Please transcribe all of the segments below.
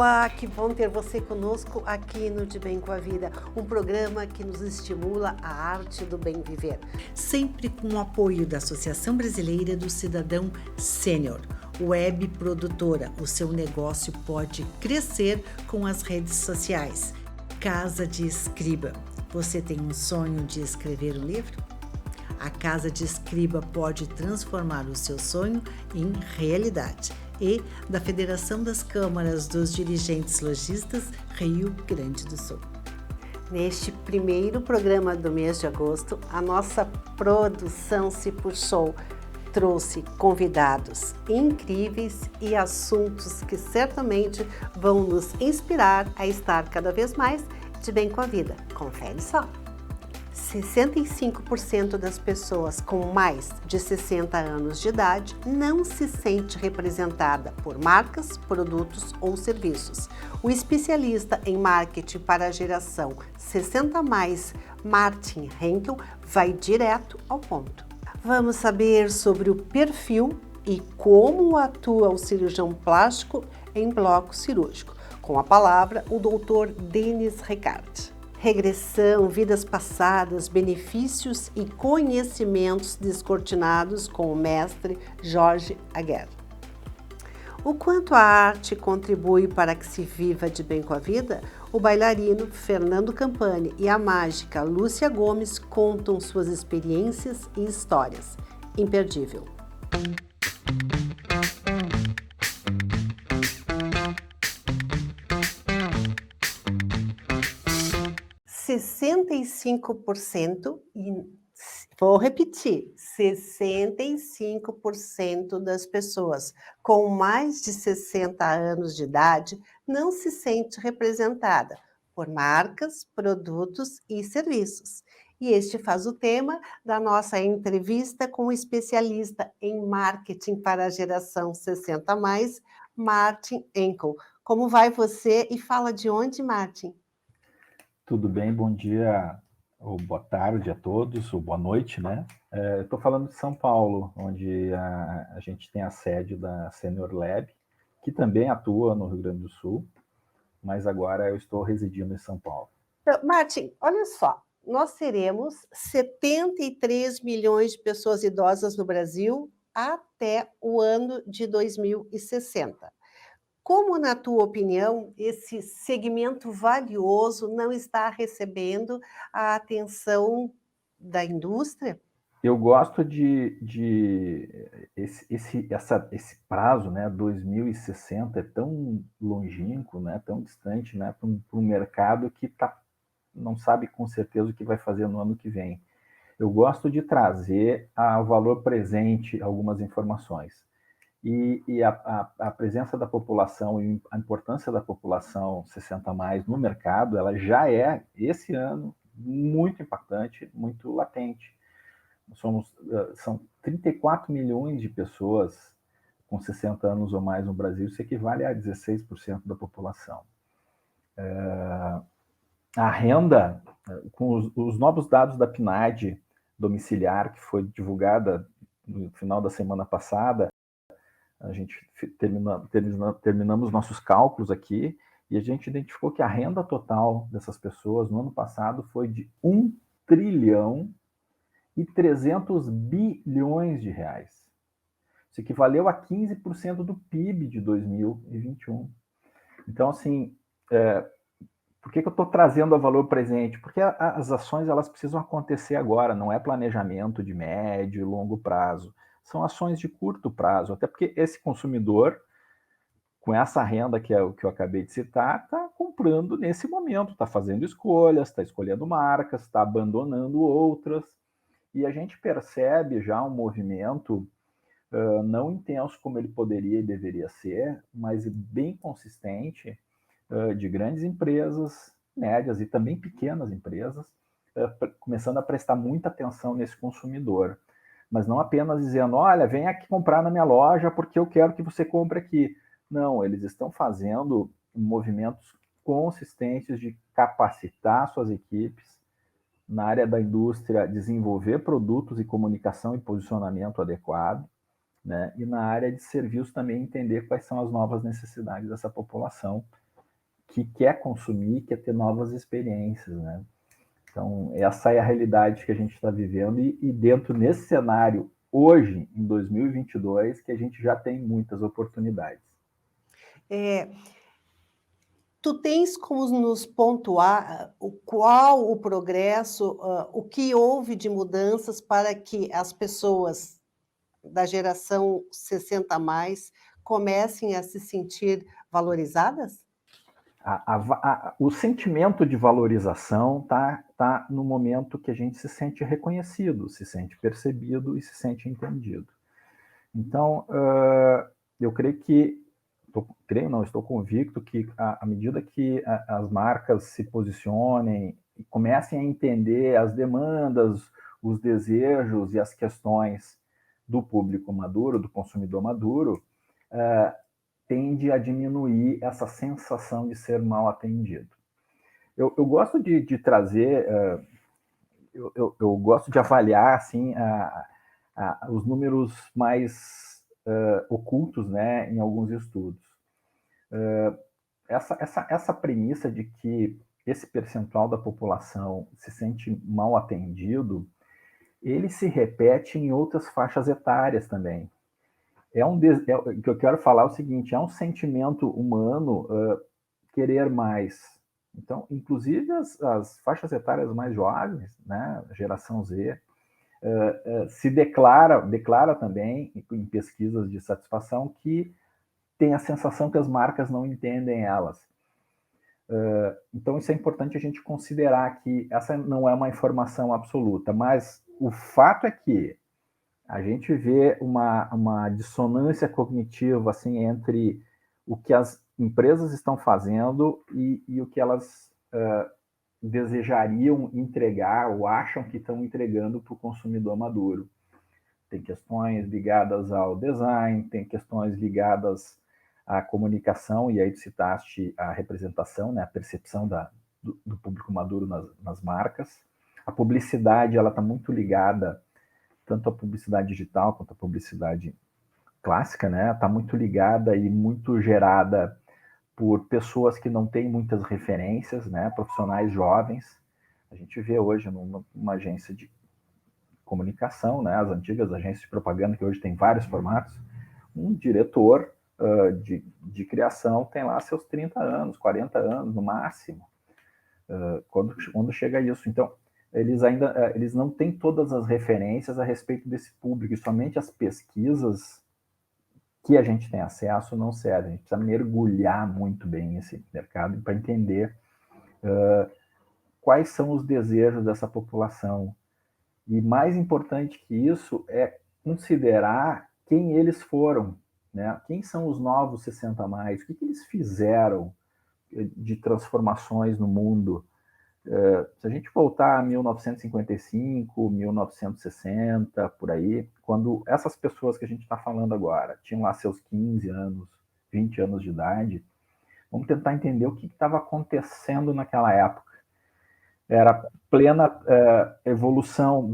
Olá, que bom ter você conosco aqui no De Bem com a Vida, um programa que nos estimula a arte do bem viver. Sempre com o apoio da Associação Brasileira do Cidadão Sênior, web produtora. O seu negócio pode crescer com as redes sociais. Casa de Escriba. Você tem um sonho de escrever um livro? A Casa de Escriba pode transformar o seu sonho em realidade. E da Federação das Câmaras dos Dirigentes Lojistas, Rio Grande do Sul. Neste primeiro programa do mês de agosto, a nossa produção se puxou, trouxe convidados incríveis e assuntos que certamente vão nos inspirar a estar cada vez mais de bem com a vida. Confere só! 65% das pessoas com mais de 60 anos de idade não se sente representada por marcas, produtos ou serviços. O especialista em marketing para a geração 60+, Martin Henkel, vai direto ao ponto. Vamos saber sobre o perfil e como atua o cirurgião plástico em bloco cirúrgico. Com a palavra, o Dr. Denis Ricard. Regressão, vidas passadas, benefícios e conhecimentos descortinados com o mestre Jorge Aguer. O quanto a arte contribui para que se viva de bem com a vida? O bailarino Fernando Campani e a mágica Lúcia Gomes contam suas experiências e histórias. Imperdível. 65% e vou repetir, 65% das pessoas com mais de 60 anos de idade não se sente representada por marcas, produtos e serviços. E este faz o tema da nossa entrevista com o especialista em marketing para a geração 60+, Martin Henkel. Como vai você e fala de onde, Martin? Tudo bem, bom dia, ou boa tarde a todos, ou boa noite, né? Eu estou falando de São Paulo, onde a gente tem a sede da Senior Lab, que também atua no Rio Grande do Sul, mas agora eu estou residindo em São Paulo. Então, Martin, olha só, nós teremos 73 milhões de pessoas idosas no Brasil até o ano de 2060. Como, na tua opinião, esse segmento valioso não está recebendo a atenção da indústria? Eu gosto esse prazo, né, 2060 é tão longínquo, né, tão distante, né, para um mercado que não sabe com certeza o que vai fazer no ano que vem. Eu gosto de trazer ao valor presente algumas informações. E a presença da população e a importância da população 60+, no mercado, ela já é, esse ano, muito impactante, muito latente. São 34 milhões de pessoas com 60 anos ou mais no Brasil, isso equivale a 16% da população. A renda, com os novos dados da PNAD domiciliar, que foi divulgada no final da semana passada, a gente terminamos nossos cálculos aqui e a gente identificou que a renda total dessas pessoas no ano passado foi de 1 trilhão e 300 bilhões de reais. Isso equivaleu a 15% do PIB de 2021. Então, assim, por que eu estou trazendo a valor presente? Porque as ações elas precisam acontecer agora, não é planejamento de médio e longo prazo. São ações de curto prazo, até porque esse consumidor, com essa renda que é o que eu acabei de citar, está comprando nesse momento, está fazendo escolhas, está escolhendo marcas, está abandonando outras, e a gente percebe já um movimento não intenso como ele poderia e deveria ser, mas bem consistente, de grandes empresas, médias e também pequenas empresas, começando a prestar muita atenção nesse consumidor. Mas não apenas dizendo, olha, vem aqui comprar na minha loja porque eu quero que você compre aqui. Não, eles estão fazendo movimentos consistentes de capacitar suas equipes na área da indústria, desenvolver produtos e comunicação e posicionamento adequado, né? E na área de serviços também entender quais são as novas necessidades dessa população que quer consumir, quer ter novas experiências, né? Então, essa é a realidade que a gente está vivendo e dentro desse cenário, hoje, em 2022, que a gente já tem muitas oportunidades. Tu tens como nos pontuar qual o progresso, o que houve de mudanças para que as pessoas da geração 60 a mais comecem a se sentir valorizadas? O sentimento de valorização tá no momento que a gente se sente reconhecido, se sente percebido e se sente entendido. Então, eu creio que, estou convicto que à medida que as marcas se posicionem e comecem a entender as demandas, os desejos e as questões do público maduro, do consumidor maduro, tende a diminuir essa sensação de ser mal atendido. Eu gosto de trazer, eu gosto de avaliar assim, os números mais ocultos, né, em alguns estudos. Essa premissa de que esse percentual da população se sente mal atendido, ele se repete em outras faixas etárias também. O que eu quero falar é o seguinte, é um sentimento humano querer mais. Então, inclusive as faixas etárias mais jovens, né, geração Z, se declara também, em pesquisas de satisfação, que tem a sensação que as marcas não entendem elas. Então, isso é importante a gente considerar que essa não é uma informação absoluta, mas o fato é que a gente vê uma dissonância cognitiva assim, entre o que as empresas estão fazendo e o que elas desejariam entregar ou acham que estão entregando para o consumidor maduro. Tem questões ligadas ao design, tem questões ligadas à comunicação, e aí tu citaste a representação, né, a percepção do público maduro nas marcas. A publicidade está muito ligada tanto a publicidade digital quanto a publicidade clássica, né? Está muito ligada e muito gerada por pessoas que não têm muitas referências, né? Profissionais jovens. A gente vê hoje numa agência de comunicação, né? As antigas agências de propaganda, que hoje tem vários formatos, um diretor de criação tem lá seus 30 anos, 40 anos no máximo, quando chega a isso. Então, eles não têm todas as referências a respeito desse público, e somente as pesquisas que a gente tem acesso não servem. A gente precisa mergulhar muito bem nesse mercado para entender quais são os desejos dessa população. E mais importante que isso é considerar quem eles foram, né? Quem são os novos 60 a mais, o que eles fizeram de transformações no mundo. Se a gente voltar a 1955, 1960, por aí, quando essas pessoas que a gente está falando agora tinham lá seus 15 anos, 20 anos de idade, vamos tentar entender o que estava acontecendo naquela época. Era plena evolução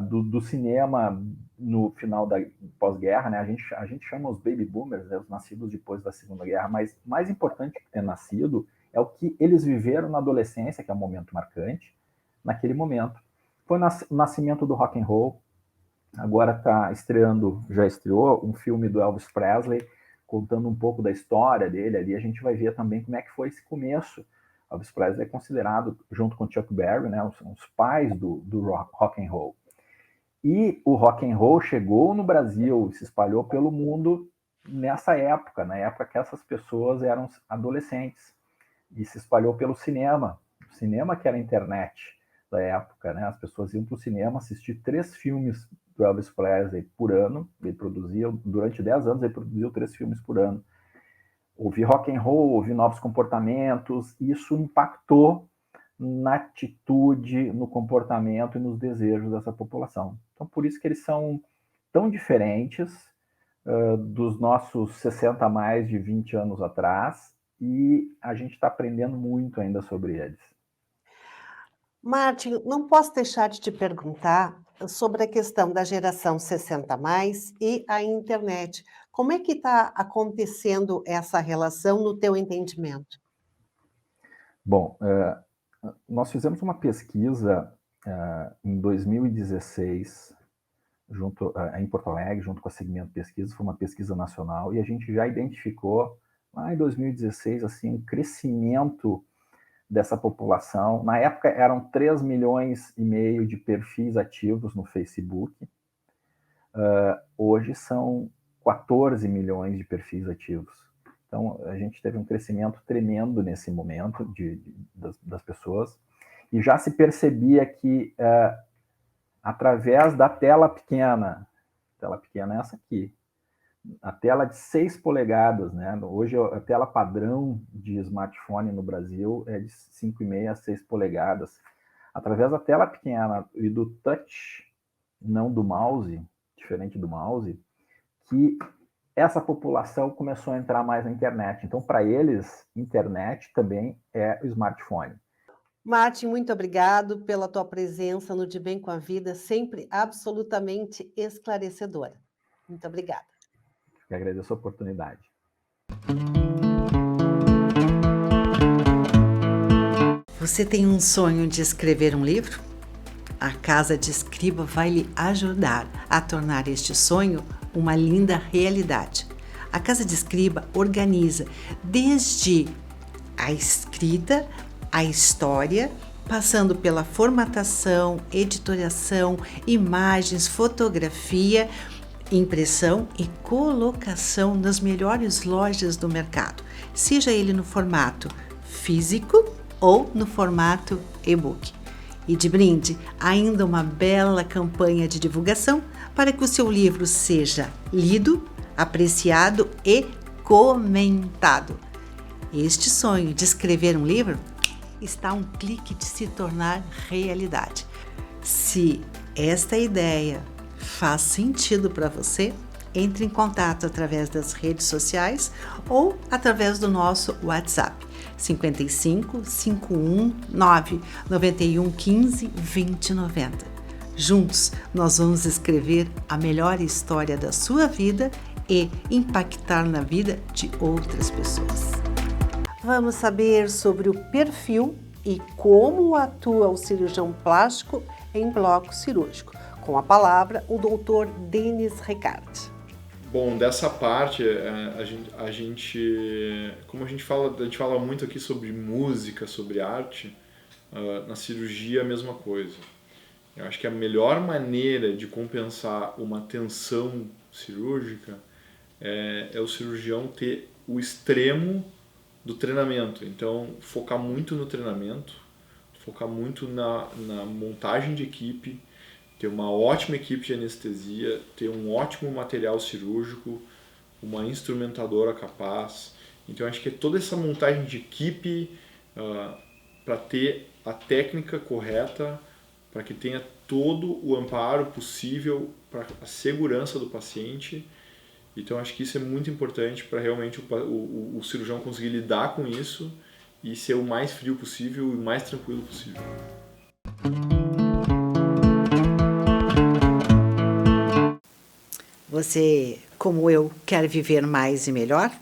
do cinema no final da pós-guerra, né? A gente chama os baby boomers, né, os nascidos depois da Segunda Guerra, mas mais importante que ter nascido é o que eles viveram na adolescência, que é um momento marcante, naquele momento. Foi o nascimento do rock and roll, agora já estreou um filme do Elvis Presley, contando um pouco da história dele ali, a gente vai ver também como é que foi esse começo. Elvis Presley é considerado, junto com Chuck Berry, né, os pais do rock and roll. E o rock and roll chegou no Brasil, se espalhou pelo mundo nessa época, na época que essas pessoas eram adolescentes. E se espalhou pelo cinema. O cinema que era a internet da época, né? As pessoas iam para o cinema assistir 3 filmes do Elvis Presley por ano. Ele produzia, durante 10 anos, ele produziu 3 filmes por ano. Ouvir rock and roll, ouvir novos comportamentos, isso impactou na atitude, no comportamento e nos desejos dessa população. Então, por isso que eles são tão diferentes dos nossos 60 a mais de 20 anos atrás, e a gente está aprendendo muito ainda sobre eles. Martin, não posso deixar de te perguntar sobre a questão da geração 60 a mais e a internet. Como é que está acontecendo essa relação no teu entendimento? Bom, nós fizemos uma pesquisa em 2016, em Porto Alegre, junto com a Segmento Pesquisa, foi uma pesquisa nacional, e a gente já identificou, lá em 2016, assim, um crescimento dessa população. Na época, eram 3,5 milhões de perfis ativos no Facebook. Hoje são 14 milhões de perfis ativos. Então, a gente teve um crescimento tremendo nesse momento das pessoas, e já se percebia que, através da tela pequena é essa aqui, a tela de 6 polegadas, né? Hoje a tela padrão de smartphone no Brasil é de 5,5 a 6 polegadas. Através da tela pequena e do touch, não do mouse, diferente do mouse, que essa população começou a entrar mais na internet. Então, para eles, internet também é o smartphone. Martin, muito obrigado pela tua presença no De Bem com a Vida, sempre absolutamente esclarecedora. Muito obrigada. Eu agradeço a oportunidade. Você tem um sonho de escrever um livro? A Casa de Escriba vai lhe ajudar a tornar este sonho uma linda realidade. A Casa de Escriba organiza desde a escrita, a história, passando pela formatação, editoriação, imagens, fotografia, impressão e colocação nas melhores lojas do mercado, seja ele no formato físico ou no formato e-book. E de brinde, ainda uma bela campanha de divulgação para que o seu livro seja lido, apreciado e comentado. Este sonho de escrever um livro está a um clique de se tornar realidade. Se esta ideia faz sentido para você, entre em contato através das redes sociais ou através do nosso WhatsApp 55 519 91 15 20 90. Juntos nós vamos escrever a melhor história da sua vida e impactar na vida de outras pessoas. Vamos saber sobre o perfil e como atua o cirurgião plástico em bloco cirúrgico. Com a palavra, o Dr. Denis Ricard. Bom, dessa parte, a gente fala muito aqui sobre música, sobre arte, na cirurgia a mesma coisa. Eu acho que a melhor maneira de compensar uma tensão cirúrgica é o cirurgião ter o extremo do treinamento. Então, focar muito no treinamento, focar muito na montagem de equipe, ter uma ótima equipe de anestesia, ter um ótimo material cirúrgico, uma instrumentadora capaz. Então, acho que é toda essa montagem de equipe para ter a técnica correta, para que tenha todo o amparo possível para a segurança do paciente. Então, acho que isso é muito importante para realmente o cirurgião conseguir lidar com isso e ser o mais frio possível e o mais tranquilo possível. Você, como eu, quer viver mais e melhor?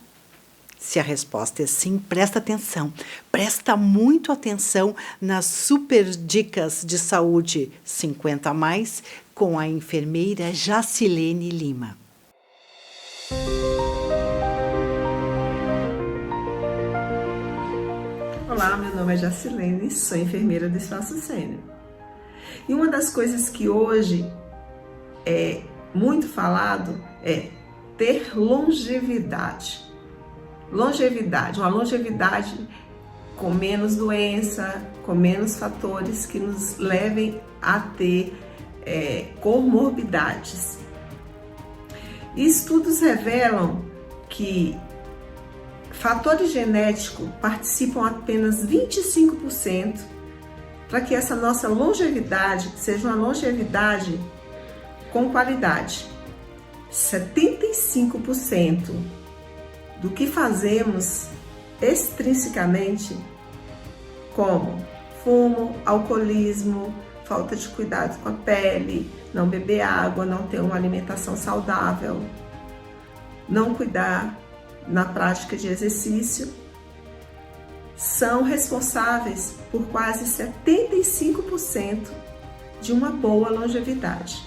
Se a resposta é sim, presta atenção. Presta muito atenção nas super dicas de saúde 50 a mais com a enfermeira Jacilene Lima. Olá, meu nome é Jacilene, sou enfermeira do Espaço Sênior. E uma das coisas que hoje é muito falado é ter longevidade. Uma longevidade com menos doença, com menos fatores que nos levem a ter comorbidades. E estudos revelam que fatores genéticos participam apenas 25% para que essa nossa longevidade seja uma longevidade com qualidade. 75% do que fazemos extrinsecamente, como fumo, alcoolismo, falta de cuidado com a pele, não beber água, não ter uma alimentação saudável, não cuidar na prática de exercício, são responsáveis por quase 75% de uma boa longevidade.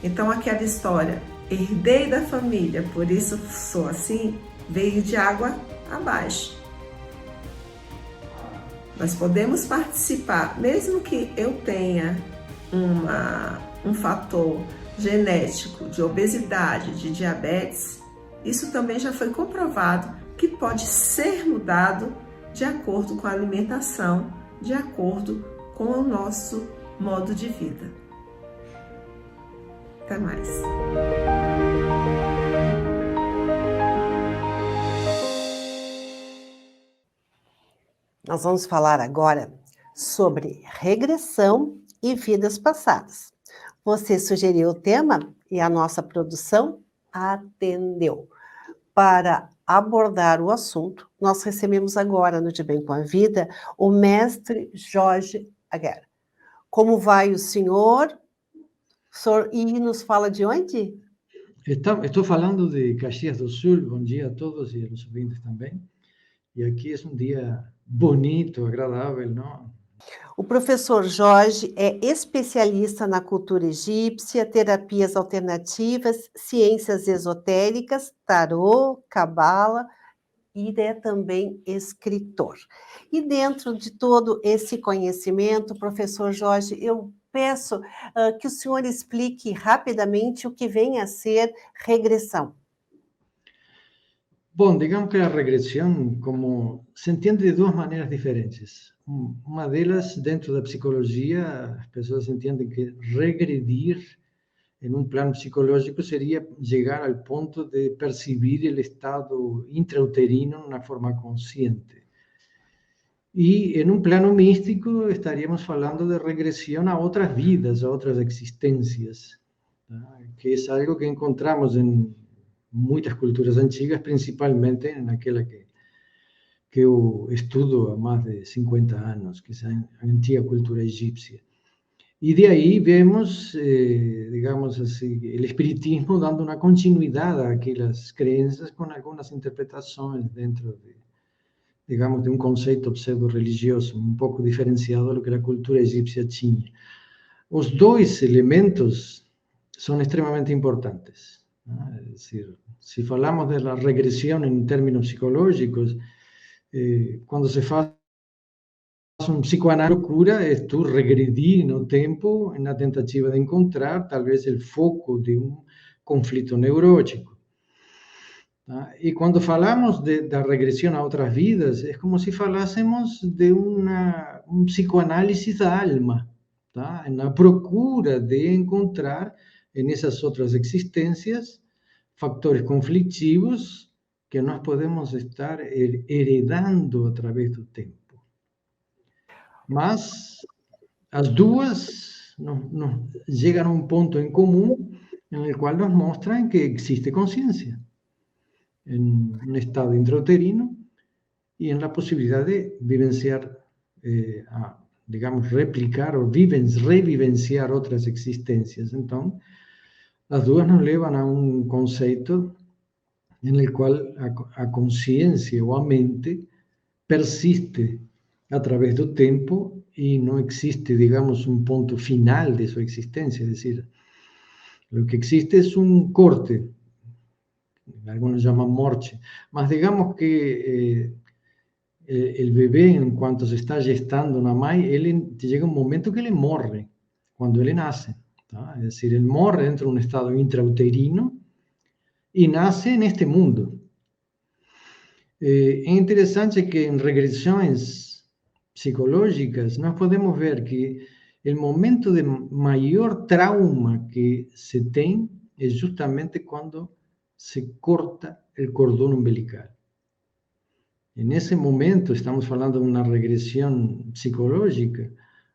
Então aquela história, herdei da família, por isso sou assim, veio de água abaixo. Nós podemos participar, mesmo que eu tenha um fator genético de obesidade, de diabetes, isso também já foi comprovado que pode ser mudado de acordo com a alimentação, de acordo com o nosso modo de vida. Até mais. Nós vamos falar agora sobre regressão e vidas passadas. Você sugeriu o tema e a nossa produção atendeu. Para abordar o assunto, nós recebemos agora no De Bem com a Vida o mestre Jorge Aguer. Como vai o senhor? E nos fala de onde? Estou falando de Caxias do Sul. Bom dia a todos e aos ouvintes também. E aqui é um dia bonito, agradável, não? O professor Jorge é especialista na cultura egípcia, terapias alternativas, ciências esotéricas, tarô, cabala e é também escritor. E dentro de todo esse conhecimento, professor Jorge, eu peço que o senhor explique rapidamente o que vem a ser regressão. Bom, digamos que a regressão como se entende de duas maneiras diferentes. Uma delas, dentro da psicologia, as pessoas entendem que regredir em um plano psicológico seria chegar ao ponto de perceber o estado intrauterino na forma consciente. E em um plano místico estaríamos falando de regressão a outras vidas, a outras existências, tá? Que é algo que encontramos em muitas culturas antigas, principalmente naquela que eu estudo há mais de 50 anos, que é a antiga cultura egípcia. E de aí vemos, digamos assim, o espiritismo dando uma continuidade àquelas crenças com algumas interpretações dentro de, digamos, de um conceito pseudo-religioso, um pouco diferenciado do que a cultura egípcia tinha. Os dois elementos são extremamente importantes, né? Es decir, se falamos da regressão em termos psicológicos, quando se faz um psicoanálise, procura é tu regredir no tempo na tentativa de encontrar talvez o foco de um conflito neurótico. Tá? E quando falamos da regressão a outras vidas, é como se falássemos de um psicoanálise da alma, tá? Na procura de encontrar nessas outras existências fatores conflitivos que nós podemos estar heredando através do tempo. Mas as duas chegam a um ponto em comum no qual nos mostram que existe consciência em um estado intrauterino e na possibilidade de vivenciar, digamos, replicar ou revivenciar outras existências. Então, as duas nos levam a um conceito no qual a consciência ou a mente persiste através do tempo e não existe, digamos, um ponto final de sua existência. É decir, o que existe é um corte, alguns chamam morte, mas digamos que o bebê, enquanto se está gestando na mãe, ele chega um momento que ele morre, quando ele nasce. Tá? É decir, ele morre dentro de um estado intrauterino e nasce neste mundo. É interessante que em regressões psicológicas nós podemos ver que o momento de maior trauma que se tem é justamente quando se corta o cordão umbilical. E nesse momento, estamos falando de uma regressão psicológica,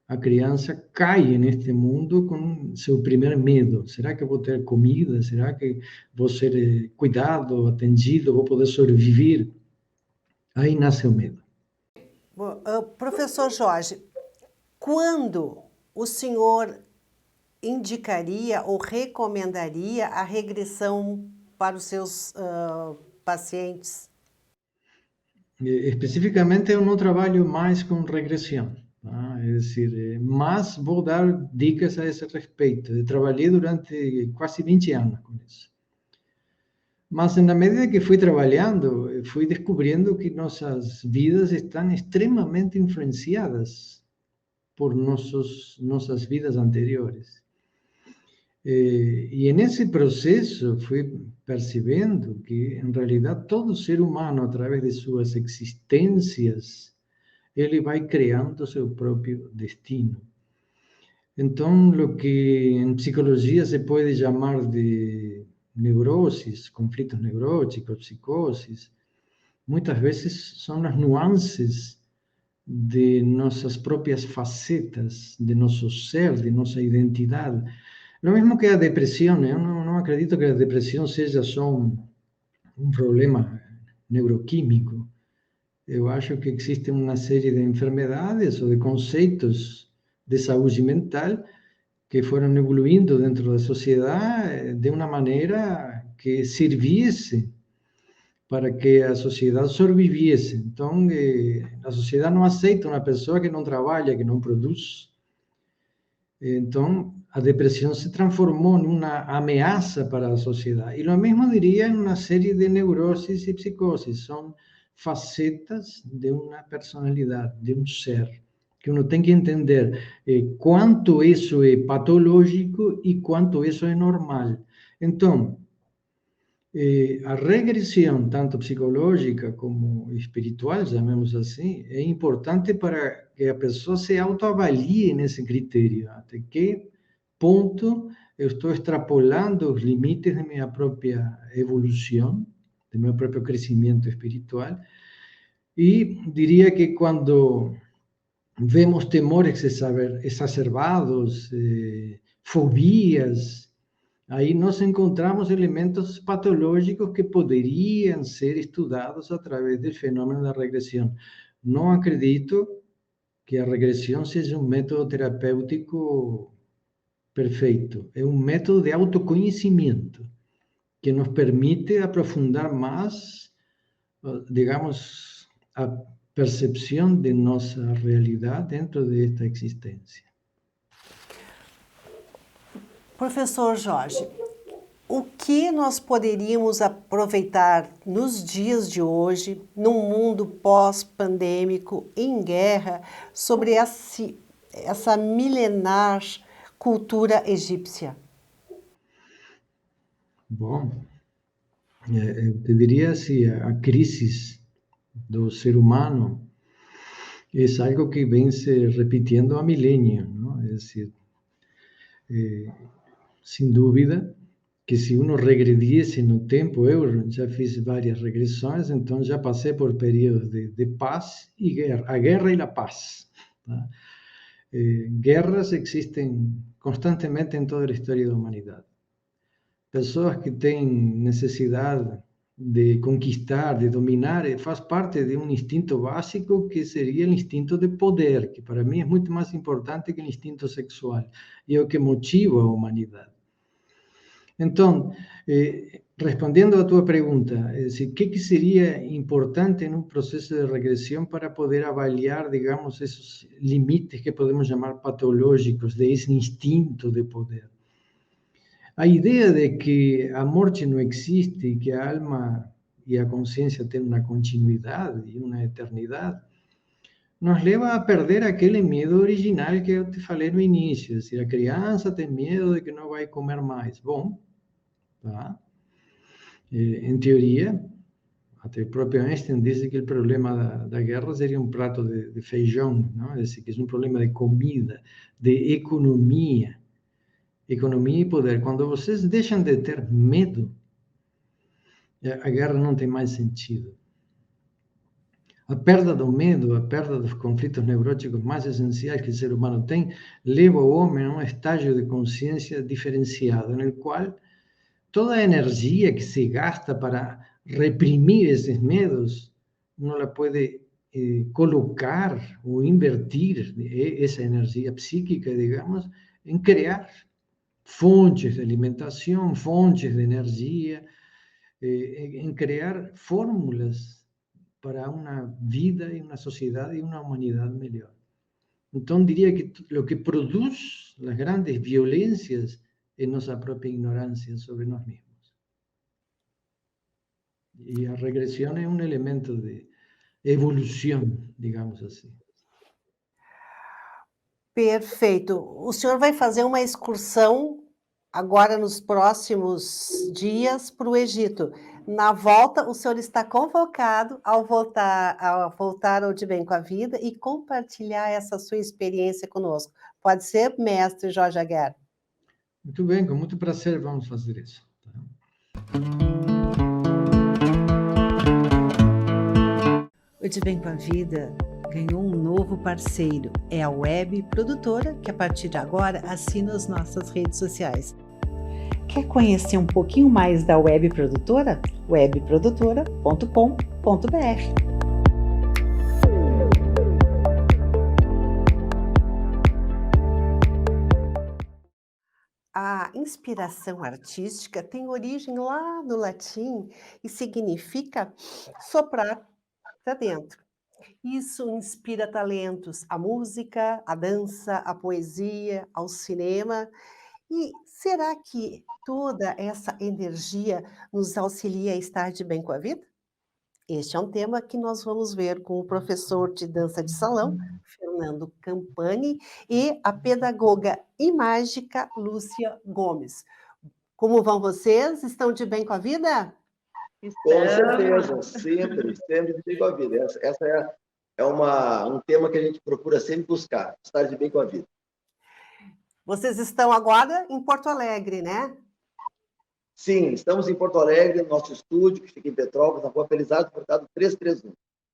a criança cai neste mundo com seu primeiro medo. Será que eu vou ter comida? Será que vou ser cuidado, atendido? Vou poder sobreviver? Aí nasce o medo. Professor Jorge, quando o senhor indicaria ou recomendaria a regressão para os seus pacientes? Especificamente, eu não trabalho mais com regressão. Tá? É decir, mas vou dar dicas a esse respeito. Eu trabalhei durante quase 20 anos com isso. Mas na medida que fui trabalhando, fui descobrindo que nossas vidas estão extremamente influenciadas por nossas vidas anteriores. E nesse processo fui percebendo que, em realidade, todo ser humano, através de suas existências, ele vai criando seu próprio destino. Então, o que em psicologia se pode chamar de neuroses, conflitos neuróticos, psicoses, muitas vezes são as nuances de nossas próprias facetas, de nosso ser, de nossa identidade. Lo mesmo que a depressão, eu não acredito que a depressão seja só um problema neuroquímico. Eu acho que existe uma série de enfermedades ou de conceitos de saúde mental que foram evoluindo dentro da sociedade de uma maneira que servisse para que a sociedade sobrevivesse. Então, a sociedade não aceita uma pessoa que não trabalha, que não produz. Então, a depressão se transformou numa ameaça para a sociedade. E o mesmo diria em uma série de neuroses e psicoses. São facetas de uma personalidade, de um ser, que uno tem que entender quanto isso é patológico e quanto isso é normal. Então, a regressão, tanto psicológica como espiritual, chamemos assim, é importante para que a pessoa se autoavalie nesse critério. Até que ponto eu estou extrapolando os limites de minha própria evolução, de meu próprio crescimento espiritual. E diria que quando vemos temores exacerbados, fobias, aí nós encontramos elementos patológicos que poderiam ser estudados através do fenômeno da regressão. Não acredito que a regressão seja um método terapêutico perfeito. É um método de autoconhecimento que nos permite aprofundar mais, digamos, a percepção de nossa realidade dentro desta existência. Professor Jorge, o que nós poderíamos aproveitar nos dias de hoje, num mundo pós-pandêmico, em guerra, sobre essa milenar cultura egípcia? Bom, eu te diria assim, a crise do ser humano é algo que vem se repetindo há milênios, não? É decir, sem dúvida que se uno regrediesse no tempo, eu já fiz várias regressões, então já passei por períodos de paz e guerra, a guerra e a paz. Tá? Guerras existem constantemente em toda a história da humanidade. Pessoas que têm necessidade de conquistar, de dominar, faz parte de um instinto básico que seria o instinto de poder, que para mim é muito mais importante que o instinto sexual, e é o que motiva a humanidade. Então, respondendo à tua pergunta, o que seria importante em um processo de regressão para poder avaliar, digamos, esses limites que podemos chamar patológicos desse instinto de poder? A ideia de que a morte não existe e que a alma e a consciência têm uma continuidade e uma eternidade, nos leva a perder aquele medo original que eu te falei no início. Se a criança tem medo de que não vai comer mais, bom, tá? Em teoria, até o próprio Einstein disse que o problema da guerra seria um prato de feijão, não? É decir, que é um problema de comida, de economia e poder. Quando vocês deixam de ter medo, a guerra não tem mais sentido. A perda do medo, a perda dos conflitos neuróticos mais essenciais que o ser humano tem, leva o homem a um estágio de consciência diferenciado, no qual toda a energia que se gasta para reprimir esses medos, não la pode colocar ou invertir essa energia psíquica, digamos, em criar fontes de alimentação, fontes de energia, em criar fórmulas para uma vida e uma sociedade e uma humanidade melhor. Então, diria que o que produz as grandes violências é nossa própria ignorância sobre nós mesmos. E a regressão é um elemento de evolução, digamos assim. Perfeito. O senhor vai fazer uma excursão agora nos próximos dias para o Egito. Na volta, o senhor está convocado ao voltar ao De Bem com a Vida e compartilhar essa sua experiência conosco. Pode ser, mestre Jorge Aguiar? Muito bem, com muito prazer vamos fazer isso. O De Bem com a Vida ganhou um novo parceiro. É a Web Produtora, que a partir de agora assina as nossas redes sociais. Quer conhecer um pouquinho mais da Web Produtora? webprodutora.com.br. A inspiração artística tem origem lá no latim e significa soprar para dentro. Isso inspira talentos à música, à dança, à poesia, ao cinema. E será que toda essa energia nos auxilia a estar de bem com a vida? Este é um tema que nós vamos ver com o professor de dança de salão, Fernando Campani, e a pedagoga e mágica Lúcia Gomes. Como vão vocês? Estão de bem com a vida? Com certeza, sempre de bem com a vida. Essa é um tema que a gente procura sempre buscar, estar de bem com a vida. Vocês estão agora em Porto Alegre, né? Sim, estamos em Porto Alegre, no nosso estúdio, que fica em Petrópolis, na Rua Felizardo Furtado 331.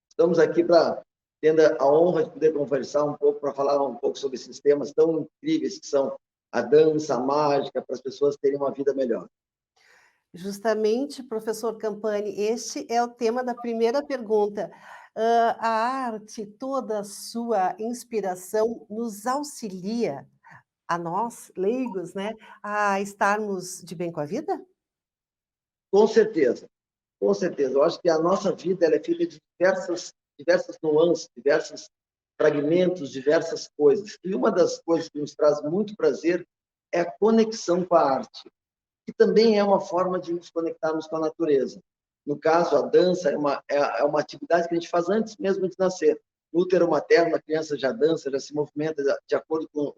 Estamos aqui para tendo a honra de poder conversar um pouco, para falar um pouco sobre esses temas tão incríveis que são a dança, a mágica, para as pessoas terem uma vida melhor. Justamente, professor Campani, este é o tema da primeira pergunta. A arte, toda a sua inspiração, nos auxilia, a nós, leigos, né, a estarmos de bem com a vida? Com certeza, com certeza. Eu acho que a nossa vida ela é feita de diversas nuances, diversos fragmentos, diversas coisas. E uma das coisas que nos traz muito prazer é a conexão com a arte, que também é uma forma de nos conectarmos com a natureza. No caso, a dança é uma atividade que a gente faz antes mesmo de nascer. No útero materno, a criança já dança, já se movimenta de acordo com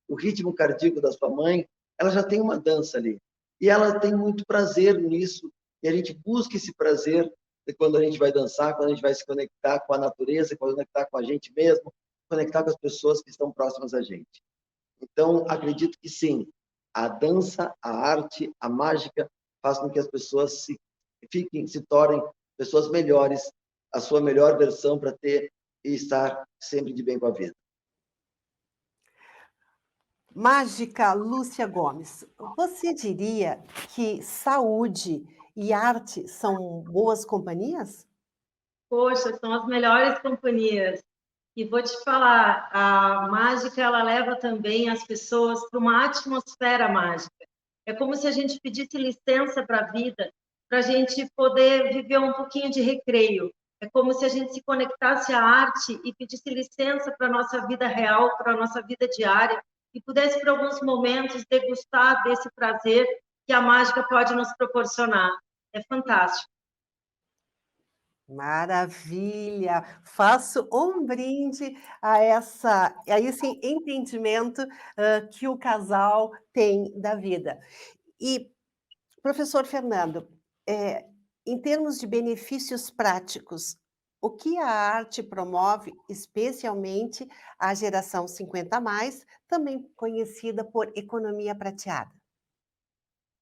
o ritmo cardíaco da sua mãe, ela já tem uma dança ali. E ela tem muito prazer nisso, e a gente busca esse prazer quando a gente vai dançar, quando a gente vai se conectar com a natureza, conectar com a gente mesmo, conectar com as pessoas que estão próximas a gente. Então, acredito que sim, a dança, a arte, a mágica faz com que as pessoas se tornem pessoas melhores, a sua melhor versão para ter e estar sempre de bem com a vida. Mágica Lúcia Gomes, você diria que saúde e arte são boas companhias? Poxa, são as melhores companhias. E vou te falar, a mágica, ela leva também as pessoas para uma atmosfera mágica. É como se a gente pedisse licença para a vida, para a gente poder viver um pouquinho de recreio. É como se a gente se conectasse à arte e pedisse licença para a nossa vida real, para a nossa vida diária, e pudesse, por alguns momentos, degustar desse prazer que a mágica pode nos proporcionar. É fantástico. Maravilha! Faço um brinde a esse entendimento que o casal tem da vida. E, professor Fernando, em termos de benefícios práticos, o que a arte promove, especialmente a geração 50+, também conhecida por economia prateada?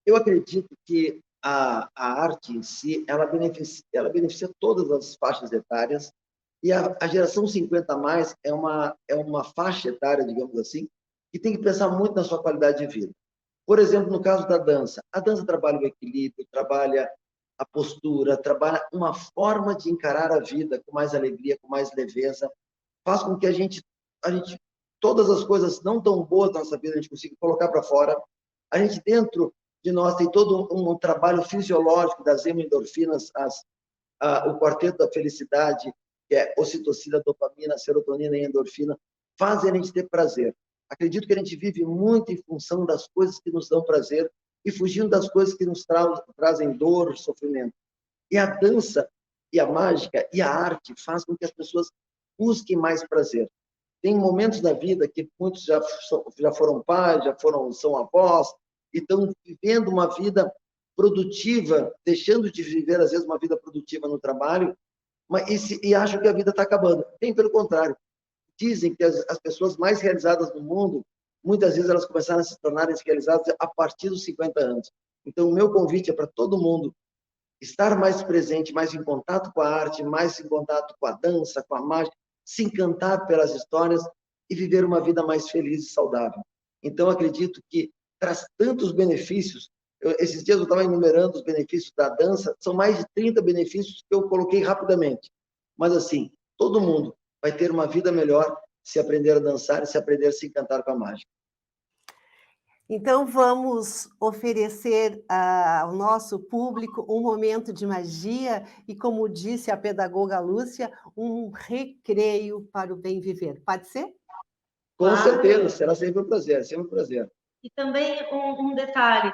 Eu acredito que a arte em si, ela beneficia todas as faixas etárias, e a geração 50+, é uma faixa etária, digamos assim, que tem que pensar muito na sua qualidade de vida. Por exemplo, no caso da dança, a dança trabalha o equilíbrio, trabalha a postura, trabalha uma forma de encarar a vida com mais alegria, com mais leveza, faz com que a gente todas as coisas não tão boas da nossa vida, a gente consiga colocar para fora. A gente, dentro de nós, tem todo um trabalho fisiológico das endorfinas, o quarteto da felicidade, que é ocitocina, dopamina, serotonina e endorfina, fazem a gente ter prazer. Acredito que a gente vive muito em função das coisas que nos dão prazer e fugindo das coisas que nos trazem dor, sofrimento. E a dança, e a mágica, e a arte faz com que as pessoas busquem mais prazer. Tem momentos da vida que muitos já foram pais, são avós, e estão vivendo uma vida produtiva, deixando de viver, às vezes, uma vida produtiva no trabalho, e acham que a vida está acabando. Bem pelo contrário. Dizem que as pessoas mais realizadas no mundo, muitas vezes elas começaram a se tornarem realizadas a partir dos 50 anos. Então, o meu convite é para todo mundo estar mais presente, mais em contato com a arte, mais em contato com a dança, com a mágica, se encantar pelas histórias e viver uma vida mais feliz e saudável. Então, acredito que traz tantos benefícios. Esses dias eu estava enumerando os benefícios da dança, são mais de 30 benefícios que eu coloquei rapidamente. Mas, assim, todo mundo vai ter uma vida melhor se aprender a dançar e se aprender a se encantar com a mágica. Então, vamos oferecer ao nosso público um momento de magia e, como disse a pedagoga Lúcia, um recreio para o bem viver. Pode ser? Com certeza, será sempre um prazer, sempre um prazer. E também um detalhe,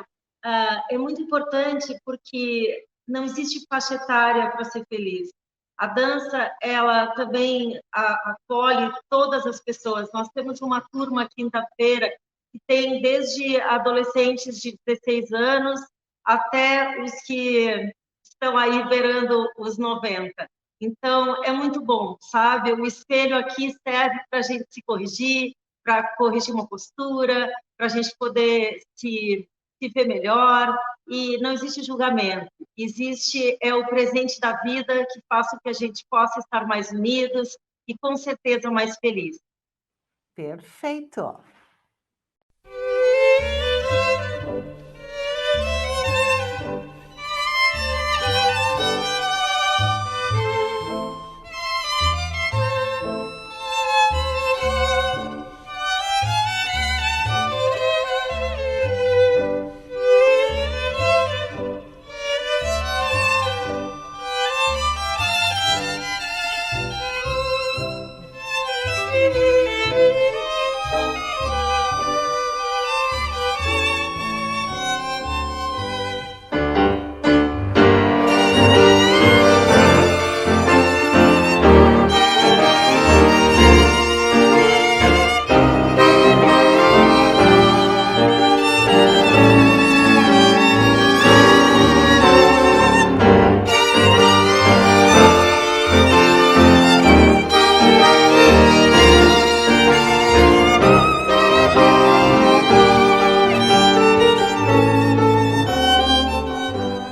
é muito importante porque não existe faixa etária para ser feliz. A dança, ela também acolhe todas as pessoas. Nós temos uma turma quinta-feira que tem desde adolescentes de 16 anos até os que estão aí beirando os 90. Então, é muito bom, sabe? O espelho aqui serve para a gente se corrigir, para corrigir uma postura, para a gente poder se ver melhor, e não existe julgamento, existe o presente da vida que faça com que a gente possa estar mais unidos e, com certeza, mais felizes. Perfeito!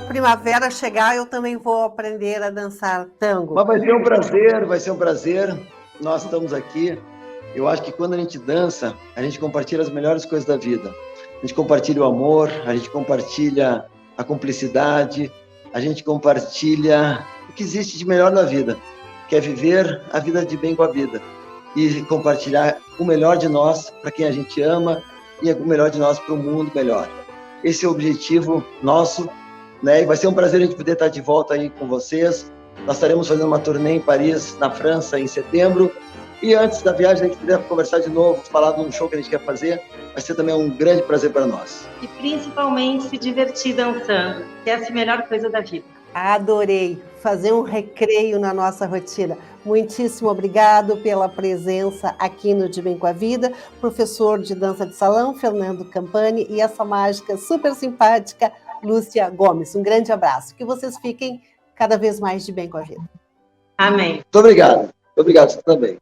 Primavera chegar, eu também vou aprender a dançar tango. Mas vai ser um prazer, vai ser um prazer. Nós estamos aqui. Eu acho que quando a gente dança, a gente compartilha as melhores coisas da vida. A gente compartilha o amor, a gente compartilha a cumplicidade, a gente compartilha o que existe de melhor na vida, que é viver a vida de bem com a vida e compartilhar o melhor de nós para quem a gente ama e o melhor de nós para um mundo melhor. Esse é o objetivo nosso, né? E vai ser um prazer a gente poder estar de volta aí com vocês. Nós estaremos fazendo uma turnê em Paris, na França, em setembro. E antes da viagem, a gente puder conversar de novo, falar de um show que a gente quer fazer, vai ser também um grande prazer para nós. E principalmente se divertir dançando, que é a melhor coisa da vida. Adorei fazer um recreio na nossa rotina. Muitíssimo obrigado pela presença aqui no De Bem com a Vida, professor de dança de salão, Fernando Campani, e essa mágica super simpática, Lúcia Gomes. Um grande abraço. Que vocês fiquem cada vez mais de bem com a vida. Amém. Muito obrigado. Muito obrigado, você também.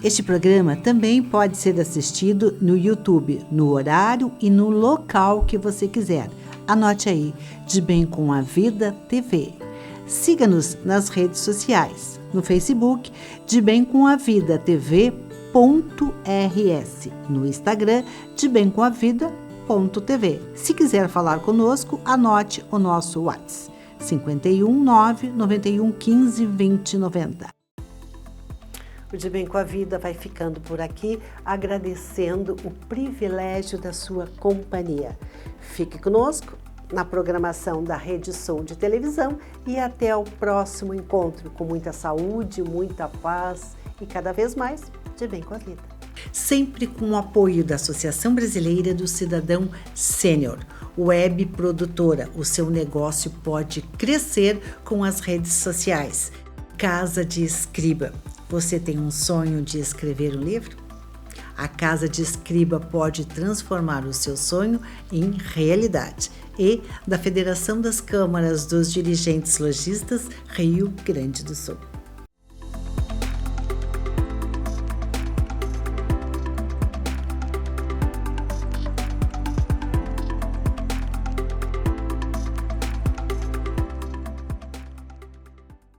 Este programa também pode ser assistido no YouTube, no horário e no local que você quiser. Anote aí, De Bem com a Vida TV. Siga-nos nas redes sociais. No Facebook, De Bem com a Vida TV.rs. No Instagram, De Bem com a Vida.tv. Se quiser falar conosco, anote o nosso WhatsApp. 51 9 91 15 20 90. O De Bem com a Vida vai ficando por aqui, agradecendo o privilégio da sua companhia. Fique conosco na programação da Rede Sul de televisão e até o próximo encontro, com muita saúde, muita paz e cada vez mais de bem com a vida. Sempre com o apoio da Associação Brasileira do Cidadão Sênior, web produtora. O seu negócio pode crescer com as redes sociais. Casa de Escriba. Você tem um sonho de escrever um livro? A Casa de Escriba pode transformar o seu sonho em realidade. E da Federação das Câmaras dos Dirigentes Lojistas, Rio Grande do Sul.